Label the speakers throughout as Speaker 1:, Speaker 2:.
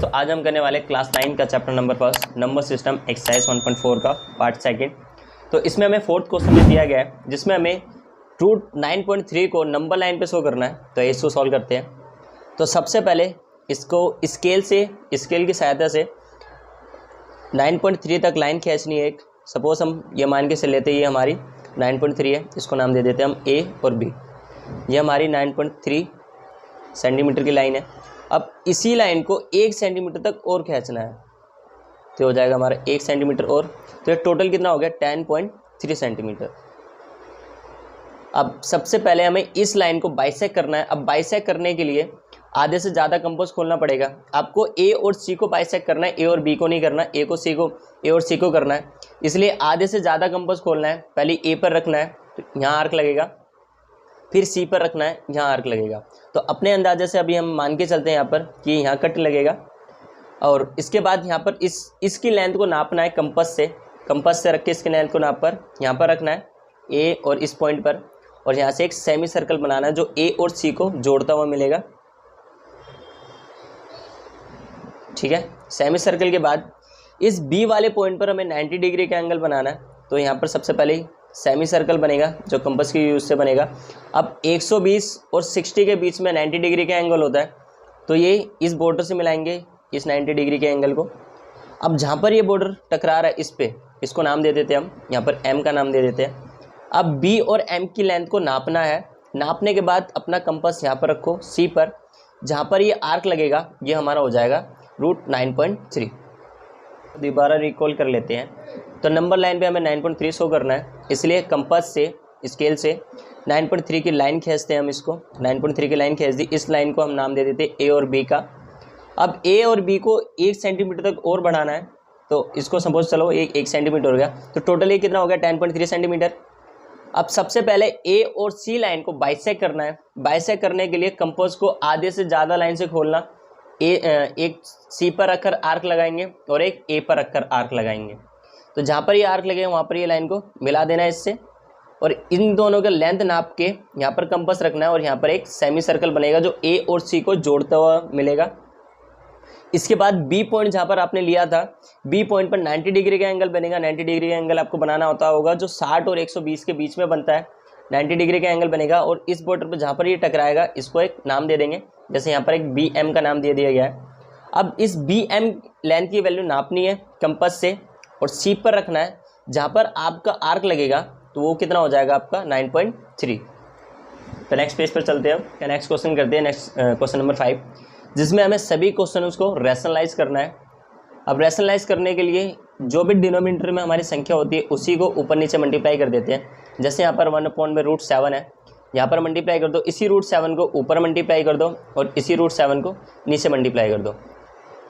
Speaker 1: दोस्तों आज हम करने वाले क्लास 9 का chapter number 1 number system exercise 1.4 का पार्ट सेकंड। तो इसमें हमें फोर्थ क्वेश्चन में दिया गया है जिसमें हमें रूट 9.3 को नंबर लाइन पे शो करना है। तो इसको सॉल्व करते हैं। तो सबसे पहले इसको स्केल की सहायता से 9.3 तक लाइन खींचनी है। एक सपोज हम ये मान के से लेते हैं ये हमारी 9.3 है, इसको नाम दे देते हैं हम ए और बी। ये हमारी 9.3 सेंटीमीटर की लाइन है। अब इसी लाइन को 1 सेंटीमीटर तक और खींचना है तो हो जाएगा हमारा 1 सेंटीमीटर और। तो ये टोटल कितना हो गया 10.3 सेंटीमीटर। अब सबसे पहले हमें इस लाइन को बाइसेक्ट करना है। अब बाइसेक्ट करने के लिए आधे से ज़्यादा कंपास खोलना पड़ेगा। आपको ए और सी को बाइसेक्ट करना है, ए और बी को नहीं करना, ए और सी को करना है। इसलिए आधे से ज़्यादा कंपास खोलना है। पहले ए पर रखना है तो यहाँ आर्क लगेगा, फिर सी पर रखना है, यहाँ आर्क लगेगा। तो अपने अंदाजे से अभी हम मान के चलते हैं यहाँ पर कि यहाँ कट लगेगा। और इसके बाद यहाँ पर इसकी लेंथ को नापना है कंपास से रख के इसकी लेंथ को नाप कर यहाँ पर रखना है ए और इस पॉइंट पर। और यहाँ से एक सेमी सर्कल बनाना है जो ए और सी को जोड़ता हुआ मिलेगा। ठीक है, सेमी सर्कल के बाद इस बी वाले पॉइंट पर हमें 90 डिग्री का एंगल बनाना है। तो यहाँ पर सबसे पहले सेमी सर्कल बनेगा जो कंपास की यूज से बनेगा। अब 120 और 60 के बीच में 90 डिग्री का एंगल होता है। तो ये इस बॉर्डर से मिलाएंगे इस 90 डिग्री के एंगल को। अब जहाँ पर ये बॉर्डर टकरा रहा है इस पे, इसको नाम दे देते हैं हम, यहाँ पर एम का नाम दे देते हैं। अब बी और एम की लेंथ को नापना है। नापने के बाद अपना कंपास यहाँ पर रखो सी पर, जहाँ पर ये आर्क लगेगा ये हमारा हो जाएगा रूट 9.3। दोबारा रिकॉल कर लेते हैं। तो नंबर लाइन पे हमें 9.3 शो करना है, इसलिए कंपास से स्केल से 9.3 की लाइन खींचते हैं हम। इसको 9.3 की लाइन खींच दी। इस लाइन को हम नाम दे देते हैं ए और बी का। अब ए और बी को 1 सेंटीमीटर तक और बढ़ाना है। तो इसको सपोज चलो 1 सेंटीमीटर हो गया, तो टोटल ये कितना हो गया 10.3 सेंटीमीटर। अब सबसे पहले ए और सी लाइन को बाइसेक्ट करना है। बाइसेक्ट करने के लिए कंपास को आधे से ज़्यादा लाइन से खोलना। एक सी पर रखकर आर्क लगाएंगे और एक ए पर रखकर आर्क लगाएंगे। तो जहाँ पर ये आर्क लगेगा वहाँ पर ये लाइन को मिला देना है इससे। और इन दोनों का लेंथ नाप के यहाँ पर कंपास रखना है और यहाँ पर एक सेमी सर्कल बनेगा जो ए और सी को जोड़ता हुआ मिलेगा। इसके बाद बी पॉइंट जहाँ पर आपने लिया था, बी पॉइंट पर 90 डिग्री का एंगल बनेगा। 90 डिग्री का एंगल आपको बनाना होगा जो 60 और 120 के बीच में बनता है। 90 डिग्री का एंगल बनेगा और इस बॉर्डर पर जहाँ पर ये टकराएगा इसको एक नाम दे देंगे, जैसे यहाँ पर एक बी एम का नाम दे दिया गया है। अब इस बी एम लेंथ की वैल्यू नापनी है कंपास से और सी पर रखना है। जहाँ पर आपका आर्क लगेगा तो वो कितना हो जाएगा आपका 9.3। तो नेक्स्ट पेज पर चलते हैं। नेक्स्ट क्वेश्चन करते हैं। नेक्स्ट क्वेश्चन नंबर 5, जिसमें हमें सभी क्वेश्चन को रैशनलाइज करना है। अब रैशनलाइज करने के लिए जो भी डिनोमिनेटर में हमारी संख्या होती है उसी को ऊपर नीचे मल्टीप्लाई कर देते हैं। जैसे यहाँ पर 1/√7 है, यहाँ पर मल्टीप्लाई कर दो। इसी रूट 7 को ऊपर मल्टीप्लाई कर दो और इसी रूट 7 को नीचे मल्टीप्लाई कर दो।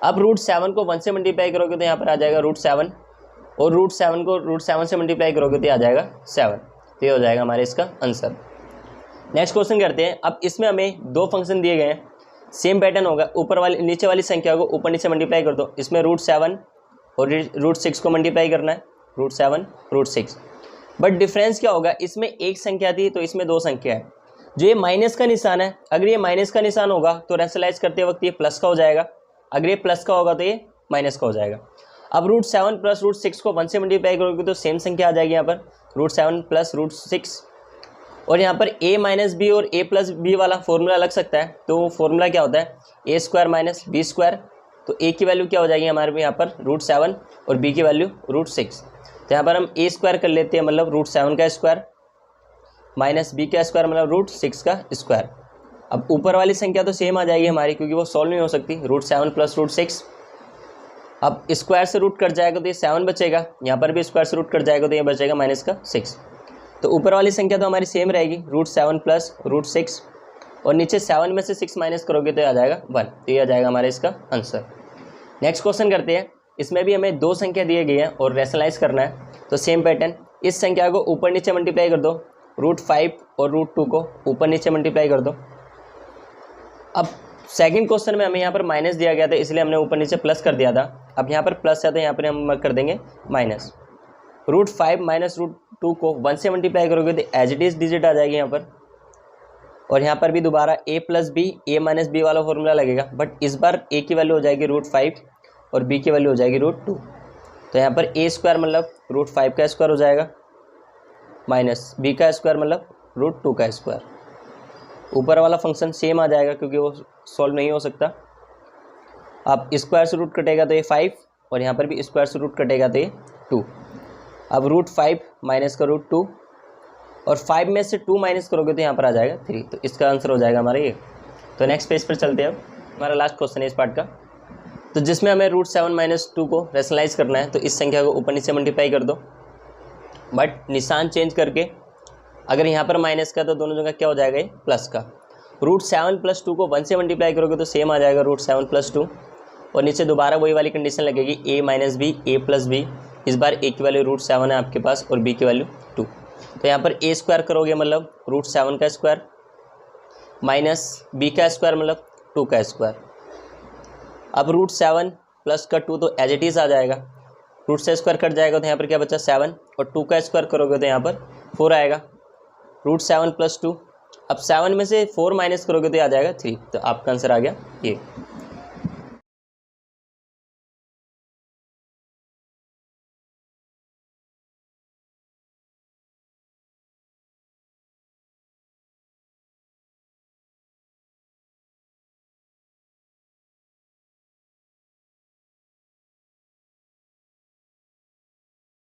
Speaker 1: अब रूट 7 को 1 से मल्टीप्लाई करोगे तो यहाँ पर आ जाएगा रूट 7 और रूट 7 को रूट 7 से मल्टीप्लाई करोगे तो आ जाएगा 7। तो ये हो जाएगा हमारे इसका आंसर। नेक्स्ट क्वेश्चन करते हैं। अब इसमें हमें 2 फंक्शन दिए गए हैं, सेम पैटर्न होगा। ऊपर वाली नीचे वाली संख्या को ऊपर नीचे मल्टीप्लाई कर दो। इसमें रूट 7 और रूट 6 को मल्टीप्लाई करना है, रूट 7 रूट 6। बट डिफरेंस क्या होगा, इसमें एक संख्या थी तो इसमें 2 संख्या है। जो ये माइनस का निशान है, अगर ये माइनस का निशान होगा तो रैशनलाइज करते वक्त ये प्लस का हो जाएगा, अगर ये प्लस का होगा तो ये माइनस का हो जाएगा। अब रूट 7 प्लस रूट 6 को 1 से मल्टीप्लाई करोगे तो सेम संख्या आ जाएगी यहाँ पर रूट 7 प्लस रूट 6। और यहाँ पर a माइनस बी और a प्लस बी वाला फॉर्मूला लग सकता है। तो वो फॉर्मूला क्या होता है a square minus B square. तो a की वैल्यू क्या हो जाएगी हमारे यहाँ पर रूट 7 और b की वैल्यू रूट 6। तो यहाँ पर हम a स्क्वायर कर लेते हैं, मतलब रूट 7 का स्क्वायर माइनस b का स्क्वायर मतलब रूट 6 का स्क्वायर। अब ऊपर वाली संख्या तो सेम आ जाएगी हमारी क्योंकि वो सॉल्व नहीं हो सकती, रूट 7 प्लस रूट 6। अब स्क्वायर से रूट कट जाएगा तो ये 7 बचेगा, यहाँ पर भी स्क्वायर से रूट कट जाएगा तो ये बचेगा -6। तो ऊपर वाली संख्या तो हमारी सेम रहेगी रूट 7 प्लस रूट 6 और नीचे 7 में से 6 माइनस करोगे तो आ जाएगा 1। तो ये आ जाएगा हमारा इसका आंसर। नेक्स्ट क्वेश्चन करते हैं। इसमें भी हमें 2 संख्या दिए गई हैं और रैशनलाइज करना है। तो सेम पैटर्न, इस संख्या को ऊपर नीचे मल्टीप्लाई कर दो। रूट 5 और रूट 2 को ऊपर नीचे मल्टीप्लाई कर दो। अब सेकंड क्वेश्चन में हमें यहाँ पर माइनस दिया गया था इसलिए हमने ऊपर नीचे प्लस कर दिया था। अब यहाँ पर प्लस है तो यहाँ पर हम कर देंगे माइनस। रूट 5 माइनस रूट 2 को 1 से मल्टीप्लाई करोगे तो एज इट इज डिजिट आ जाएगी यहाँ पर। और यहाँ पर भी दोबारा a plus B A minus B वाला फॉर्मूला लगेगा, बट इस बार a की वैल्यू हो जाएगी √5 और b की वैल्यू हो जाएगी √2। तो यहाँ पर a स्क्वायर मतलब √5 का स्क्वायर हो जाएगा माइनस b का स्क्वायर मतलब √2 का स्क्वायर। ऊपर वाला फंक्शन सेम आ जाएगा क्योंकि वो सॉल्व नहीं हो सकता। अब स्क्वायर से रूट कटेगा तो ये 5 और यहाँ पर भी स्क्वायर से रूट कटेगा तो ये 2। अब √5 माइनस का √2 और 5 में से 2 माइनस करोगे तो यहाँ पर आ जाएगा 3। तो इसका आंसर हो जाएगा हमारा ये। तो नेक्स्ट पेज पर चलते हैं। अब हमारा लास्ट क्वेश्चन है इस पार्ट का, तो जिसमें हमें √7 - 2 को रेशनलाइज करना है। तो इस संख्या को ऊपर नीचे मल्टीप्लाई कर दो, बट निशान चेंज करके अगर यहाँ पर माइनस का तो दोनों जगह क्या हो जाएगा, ये प्लस का। √7 + 2 को 1 से मल्टीप्लाई करोगे तो सेम आ जाएगा √7 + 2 और नीचे दोबारा वही वाली कंडीशन लगेगी a minus B A plus B. इस बार a की वैल्यू √7 है आपके पास और b की वैल्यू 2। तो यहाँ पर a स्क्वायर करोगे मतलब √7 का स्क्वायर माइनस b का स्क्वायर मतलब 2 का स्क्वायर। अब √7 प्लस का 2 तो एज इट इज़ आ जाएगा, रूट से स्क्वायर कट जाएगा तो यहाँ पर क्या बचा 7 और 2 का स्क्वायर करोगे तो यहाँ पर 4 आएगा। √7 + 2, अब 7 में से 4 माइनस करोगे तो आ जाएगा 3। तो आपका आंसर आ गया ये।